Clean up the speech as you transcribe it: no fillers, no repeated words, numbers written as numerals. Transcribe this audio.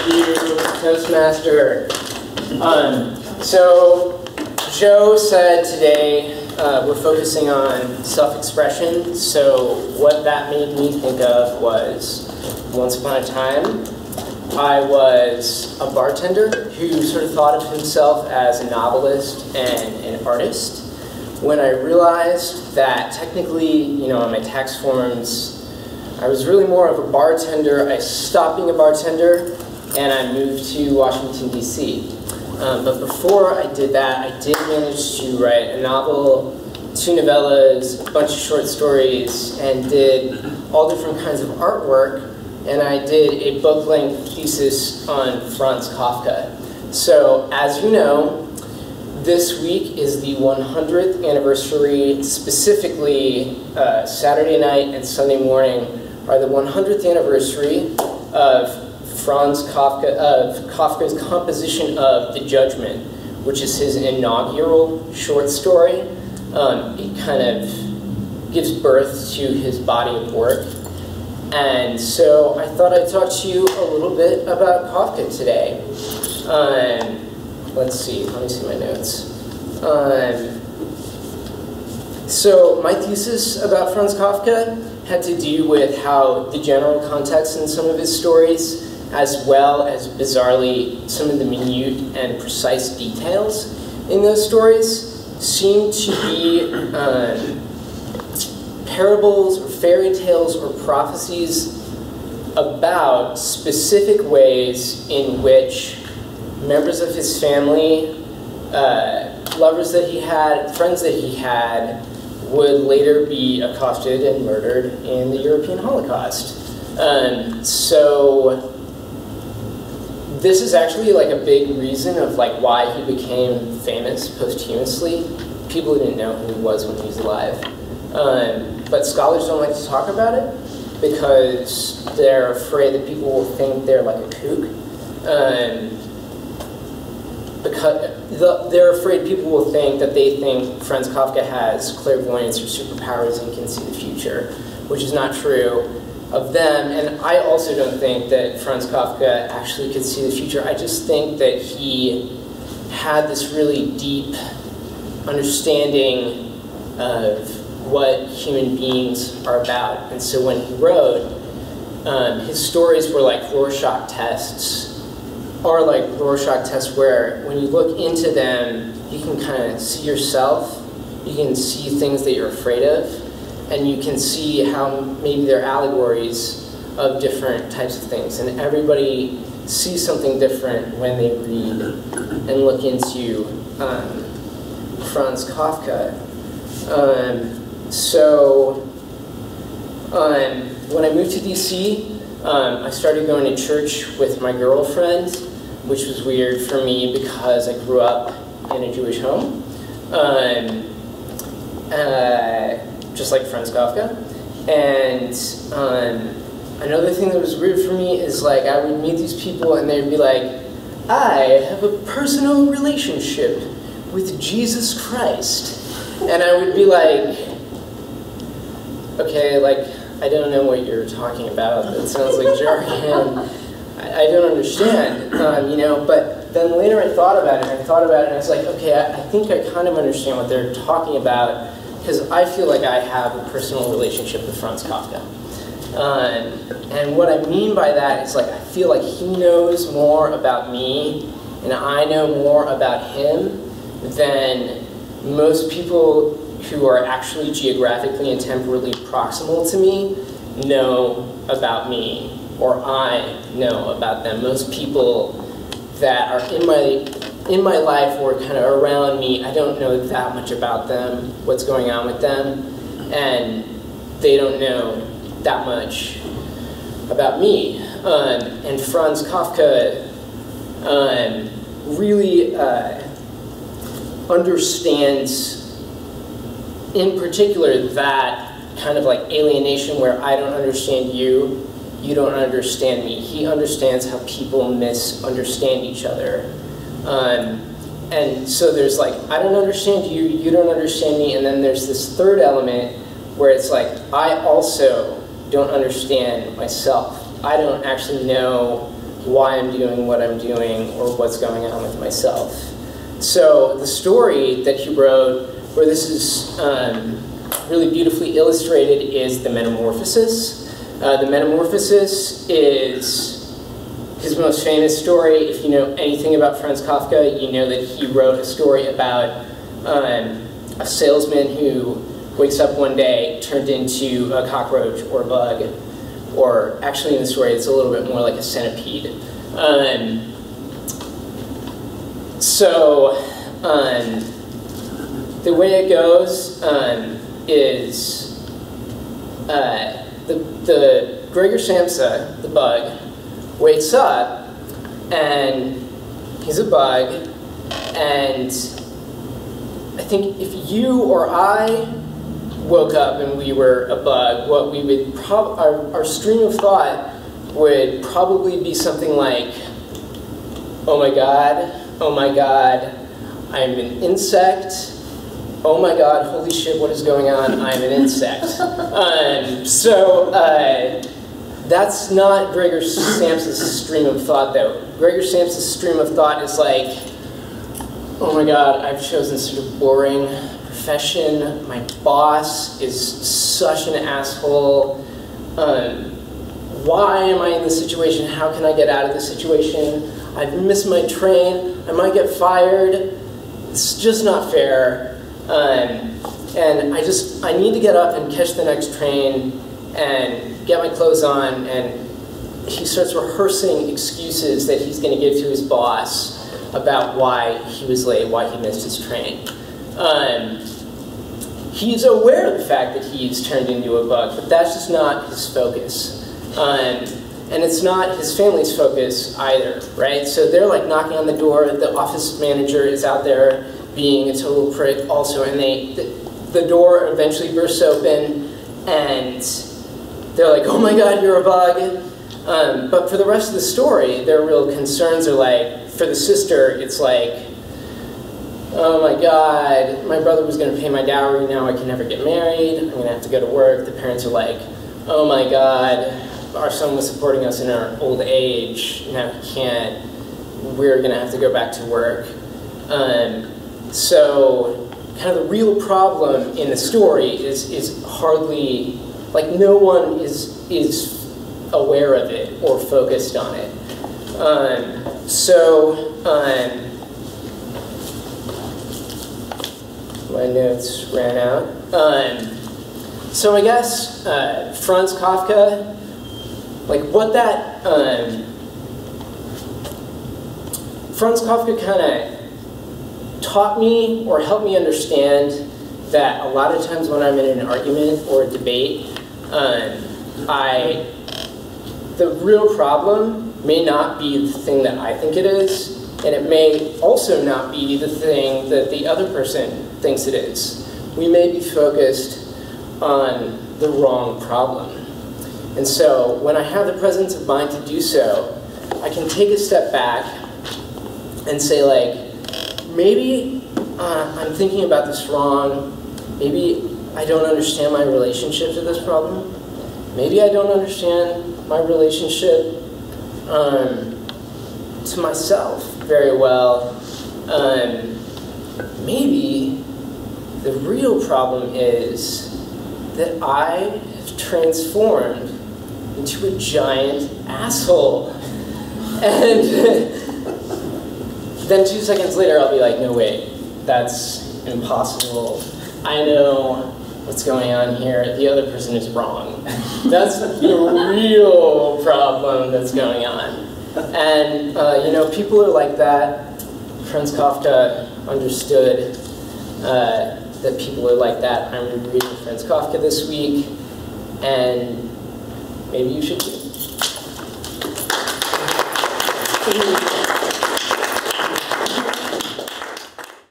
you, Toastmaster. So Joe said today we're focusing on self-expression. So what that made me think of was once upon a time, I was a bartender who sort of thought of himself as a novelist and an artist. When I realized that technically, on my tax forms, I was really more of a bartender. I stopped being a bartender and I moved to Washington, D.C. But before I did that, I did manage to write a novel, 2 novellas, a bunch of short stories, and did all different kinds of artwork. And I did a book-length thesis on Franz Kafka. So, as you know, this week is the 100th anniversary, specifically Saturday night and Sunday morning are the 100th anniversary of Franz Kafka, of Kafka's composition of The Judgment, which is his inaugural short story. It kind of gives birth to his body of work. And so I thought I'd talk to you a little bit about Kafka today. Let's see, let me see my notes. So my thesis about Franz Kafka had to do with how the general context in some of his stories, as well as bizarrely some of the minute and precise details in those stories, seem to be parables or fairy tales or prophecies about specific ways in which members of his family, lovers that he had, friends that he had, would later be accosted and murdered in the European Holocaust. So this is actually like a big reason of like why he became famous posthumously. People didn't know who he was when he was alive. But scholars don't like to talk about it because they're afraid that people will think they're like a kook. Because they're afraid people will think that they think Franz Kafka has clairvoyance or superpowers and can see the future, which is not true of them. And I also don't think that Franz Kafka actually could see the future. I just think that he had this really deep understanding of what human beings are about. And so when he wrote, his stories were like Rorschach tests, or like Rorschach tests where when you look into them, you can kind of see yourself, you can see things that you're afraid of, and you can see how maybe they're allegories of different types of things. And everybody sees something different when they read and look into Franz Kafka. When I moved to DC, I started going to church with my girlfriend, which was weird for me because I grew up in a Jewish home, just like Franz Kafka. And another thing that was weird for me is like I would meet these people and they'd be like, I have a personal relationship with Jesus Christ. And I would be like, okay, like, I don't know what you're talking about. That sounds like jargon. I don't understand, but then later I thought about it, and I was like, okay, I think I kind of understand what they're talking about, because I feel like I have a personal relationship with Franz Kafka. And what I mean by that is like, I feel like he knows more about me, and I know more about him than most people who are actually geographically and temporally proximal to me know about me, or I know about them. Most people that are in my life or kind of around me, I don't know that much about them, what's going on with them, and they don't know that much about me. And Franz Kafka really understands, in particular, that kind of like alienation where I don't understand you, you don't understand me. He understands how people misunderstand each other. And so there's like, I don't understand you, you don't understand me, and then there's this third element where it's like, I also don't understand myself. I don't actually know why I'm doing what I'm doing or what's going on with myself. So the story that he wrote, where this is really beautifully illustrated, is The Metamorphosis. The Metamorphosis is his most famous story. If you know anything about Franz Kafka, you know that he wrote a story about a salesman who wakes up one day turned into a cockroach or a bug, or actually in the story it's a little bit more like a centipede. The way it goes is the Gregor Samsa, the bug, wakes up and he's a bug, and I think if you or I woke up and we were a bug, what we would our stream of thought would probably be something like, oh my god, I'm an insect. Oh my god, holy shit, what is going on? I'm an insect. That's not Gregor Samsa's stream of thought, though. Gregor Samsa's stream of thought is like, oh my god, I've chosen such a boring profession. My boss is such an asshole. Why am I in this situation? How can I get out of this situation? I've missed my train. I might get fired. It's just not fair. And I need to get up and catch the next train and get my clothes on. And he starts rehearsing excuses that he's going to give to his boss about why he was late, why he missed his train. He's aware of the fact that he's turned into a bug, but that's just not his focus. And it's not his family's focus either, right? So they're like knocking on the door, the office manager is out there being a total prick also, and the door eventually bursts open, and they're like, oh my god, you're a bug. But for the rest of the story, their real concerns are like, for the sister, it's like, oh my god, my brother was going to pay my dowry, now I can never get married, I'm going to have to go to work. The parents are like, oh my god, our son was supporting us in our old age, now he can't, we're going to have to go back to work. So kind of the real problem in the story is hardly, like no one is aware of it or focused on it. My notes ran out. So I guess Franz Kafka, like what that, Franz Kafka kind of taught me or helped me understand that a lot of times when I'm in an argument or a debate, the real problem may not be the thing that I think it is, and it may also not be the thing that the other person thinks it is. We may be focused on the wrong problem. And so when I have the presence of mind to do so, I can take a step back and say like, maybe I'm thinking about this wrong. Maybe I don't understand my relationship to this problem. Maybe I don't understand my relationship to myself very well. Maybe the real problem is that I have transformed into a giant asshole. And then 2 seconds later, I'll be like, no, wait, that's impossible. I know what's going on here. The other person is wrong. That's the real problem that's going on. And, you know, people are like that. Franz Kafka understood that people are like that. I'm reading Franz Kafka this week, and maybe you should too.